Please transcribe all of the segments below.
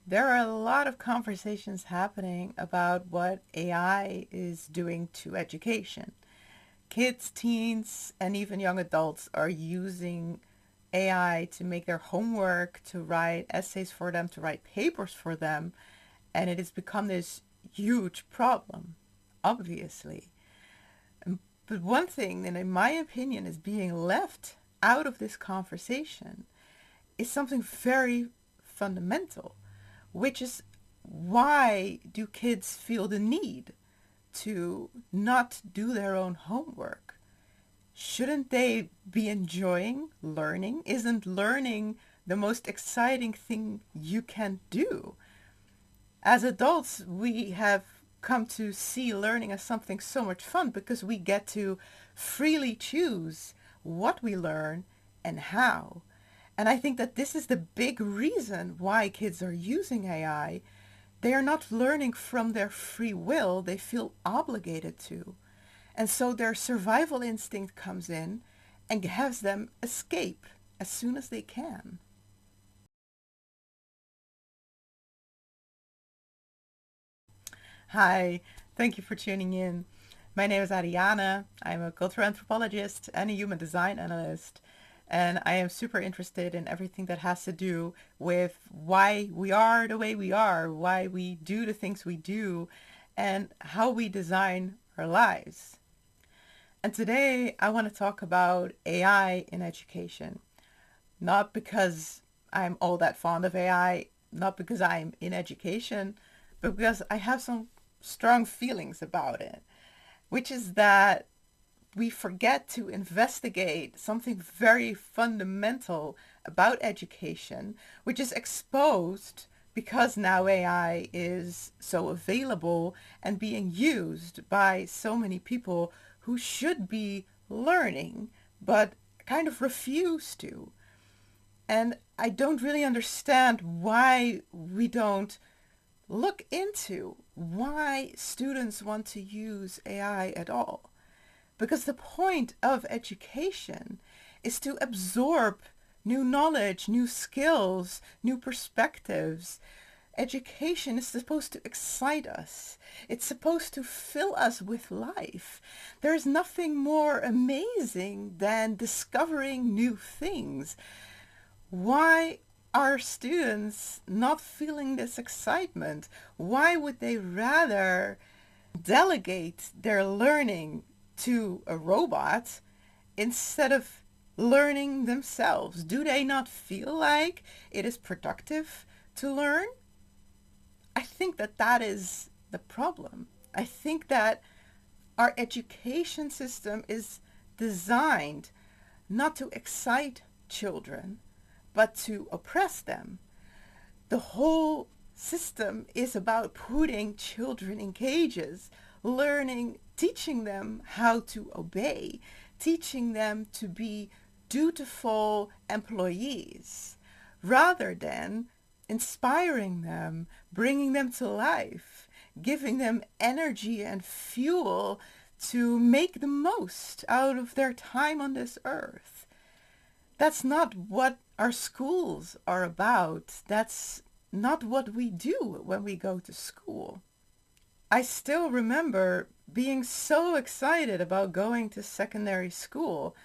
There are a lot of conversations happening about what AI is doing to education. Kids, teens, and even young adults are using AI to make their homework, to write essays for them, to write papers for them, and it has become this huge problem, obviously. But one thing that, in my opinion, is being left out of this conversation is something very fundamental, which is why do kids feel the need to not do their own homework? Shouldn't they be enjoying learning? Isn't learning the most exciting thing you can do? As adults, we have come to see learning as something so much fun because we get to freely choose what we learn and how. And I think that this is the big reason why kids are using AI. They are not learning from their free will, they feel obligated to. And so their survival instinct comes in and has them escape as soon as they can. Hi, thank you for tuning in. My name is Ariane. I'm a cultural anthropologist and a human design analyst. And I am super interested in everything that has to do with why we are the way we are, why we do the things we do, and how we design our lives. And today I want to talk about AI in education. Not because I'm all that fond of AI, not because I'm in education, but because I have some strong feelings about it, which is that we forget to investigate something very fundamental about education, which is exposed because now AI is so available and being used by so many people who should be learning, but kind of refuse to. And I don't really understand why we don't look into why students want to use AI at all. Because the point of education is to absorb new knowledge, new skills, new perspectives. Education is supposed to excite us. It's supposed to fill us with life. There's nothing more amazing than discovering new things. Why are students not feeling this excitement? Why would they rather delegate their learning to a robot instead of learning themselves? Do they not feel like it is productive to learn? I think that that is the problem. I think that our education system is designed not to excite children, but to oppress them. The whole system is about putting children in cages, learning, teaching them how to obey, teaching them to be dutiful employees, rather than inspiring them, bringing them to life, giving them energy and fuel to make the most out of their time on this earth. That's not what our schools are about. That's not what we do when we go to school. I still remember being so excited about going to secondary school.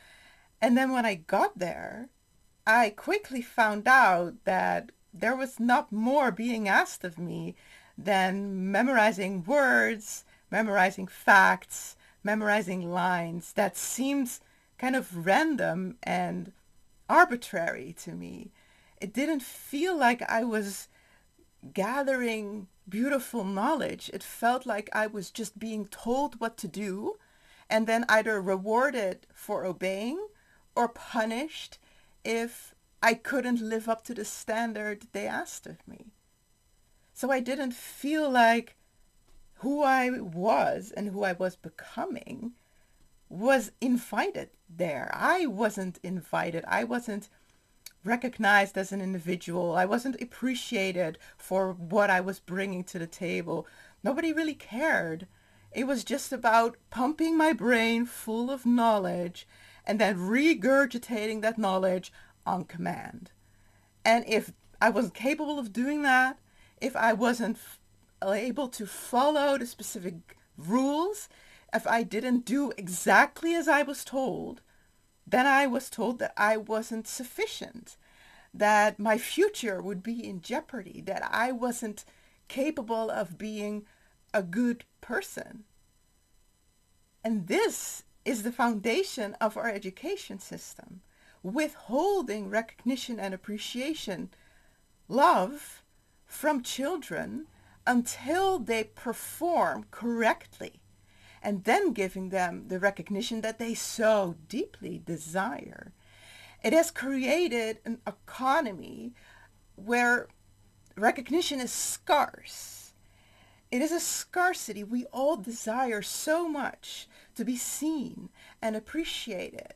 And then when I got there, I quickly found out that there was not more being asked of me than memorizing words, memorizing facts, memorizing lines that seemed kind of random and arbitrary to me. It didn't feel like I was gathering beautiful knowledge. It felt like I was just being told what to do and then either rewarded for obeying or punished if I couldn't live up to the standard they asked of me. So I didn't feel like who I was and who I was becoming was invited there. I wasn't invited. I wasn't recognized as an individual. I wasn't appreciated for what I was bringing to the table. Nobody really cared. It was just about pumping my brain full of knowledge and then regurgitating that knowledge on command. And if I wasn't capable of doing that, if I wasn't able to follow the specific rules, if I didn't do exactly as I was told, then I was told that I wasn't sufficient, that my future would be in jeopardy, that I wasn't capable of being a good person. And this is the foundation of our education system, withholding recognition and appreciation, love from children until they perform correctly, and then giving them the recognition that they so deeply desire. It has created an economy where recognition is scarce. It is a scarcity. We all desire so much to be seen and appreciated,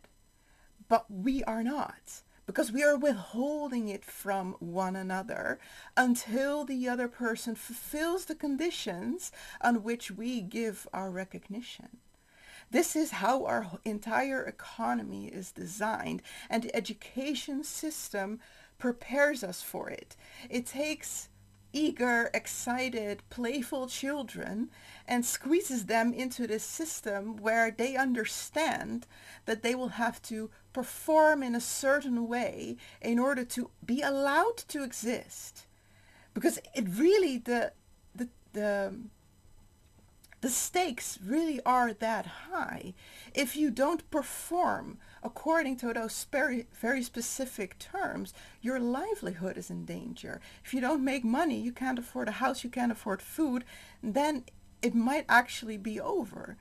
but we are not, because we are withholding it from one another until the other person fulfills the conditions on which we give our recognition. This is how our entire economy is designed, and the education system prepares us for it. It takes eager, excited, playful children and squeezes them into this system where they understand that they will have to perform in a certain way in order to be allowed to exist. Because it really, the stakes really are that high. If you don't perform according to those very, very specific terms, your livelihood is in danger. If you don't make money, you can't afford a house, you can't afford food, then it might actually be over.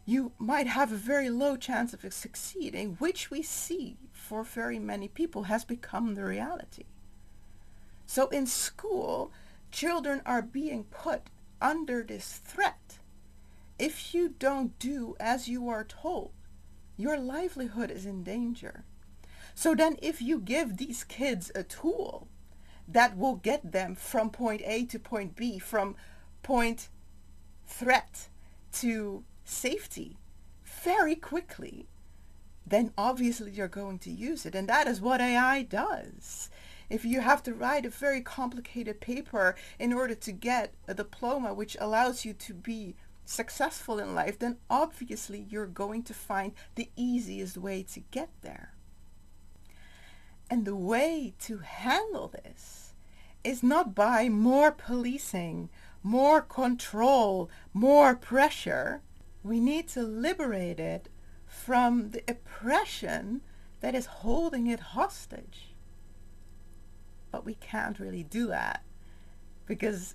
You might have a very low chance of succeeding, which we see for very many people has become the reality. So in school, children are being put under this threat. If you don't do as you are told, your livelihood is in danger. So then if you give these kids a tool that will get them from point A to point B, from point threat to safety very quickly, then obviously you're going to use it. And that is what AI does. If you have to write a very complicated paper in order to get a diploma which allows you to be successful in life, then obviously you're going to find the easiest way to get there. And the way to handle this is not by more policing, more control, more pressure. We need to liberate it from the oppression that is holding it hostage. But we can't really do that because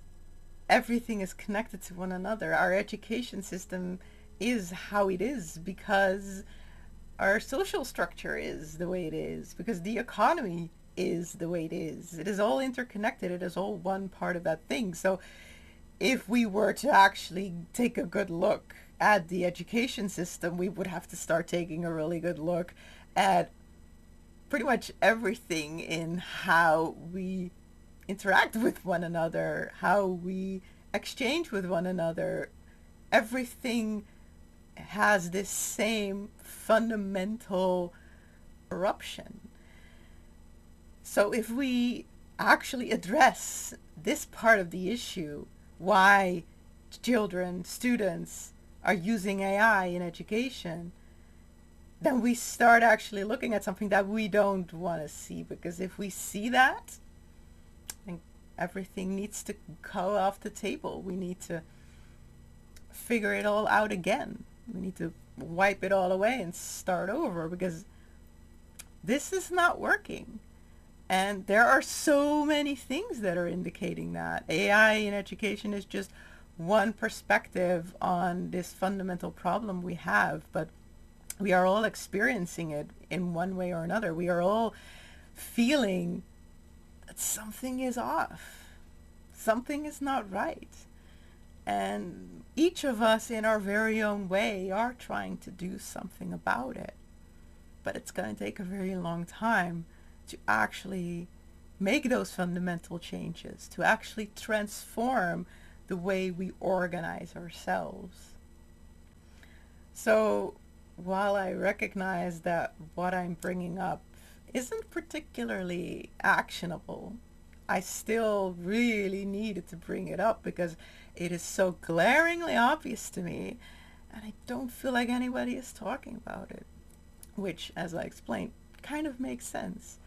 everything is connected to one another. Our education system is how it is because our social structure is the way it is, because the economy is the way it is. It is all interconnected. It is all one part of that thing. So if we were to actually take a good look at the education system, we would have to start taking a really good look at pretty much everything in how we interact with one another, how we exchange with one another. Everything has this same fundamental corruption. So if we actually address this part of the issue, why children, students are using AI in education, then we start actually looking at something that we don't want to see. Because if we see that, then everything needs to go off the table. We need to figure it all out again. We need to wipe it all away and start over, because this is not working. And there are so many things that are indicating that. AI in education is just one perspective on this fundamental problem we have, but we are all experiencing it in one way or another. We are all feeling that something is off. Something is not right. And each of us in our very own way are trying to do something about it. But it's going to take a very long time to actually make those fundamental changes, to actually transform the way we organize ourselves. So while I recognize that what I'm bringing up isn't particularly actionable, I still really needed to bring it up because it is so glaringly obvious to me, and I don't feel like anybody is talking about it, which, as I explained, kind of makes sense.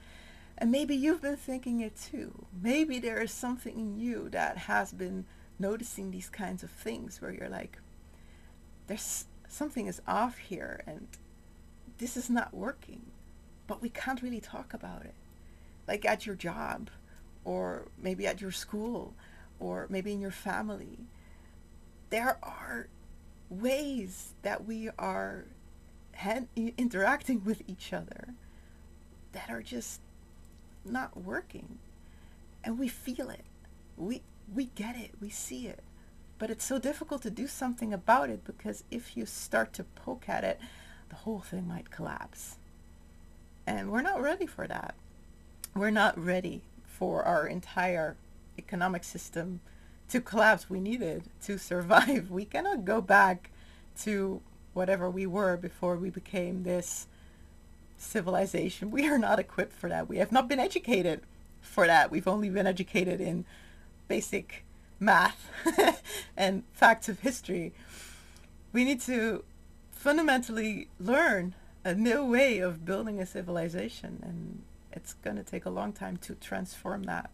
And maybe you've been thinking it too. Maybe there is something in you that has been noticing these kinds of things where you're like, there's something is off here and this is not working, but we can't really talk about it. Like at your job, or maybe at your school, or maybe in your family. There are ways that we are interacting with each other that are just not working, and we feel it. We get it, we see it, but it's so difficult to do something about it because if you start to poke at it, the whole thing might collapse, and we're not ready for that. We're not ready for our entire economic system to collapse. We need it to survive. We cannot go back to whatever we were before we became this civilization. We are not equipped for that. We have not been educated for that. We've only been educated in basic math and facts of history. We need to fundamentally learn a new way of building a civilization, and it's going to take a long time to transform that.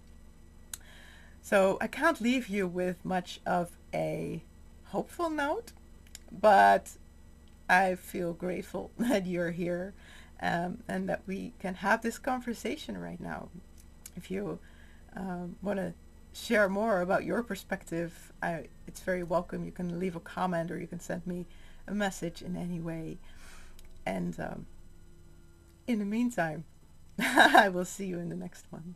So I can't leave you with much of a hopeful note, but I feel grateful that you're here, and that we can have this conversation right now. If you want to share more about your perspective, it's very welcome. You can leave a comment or you can send me a message in any way. And in the meantime, I will see you in the next one.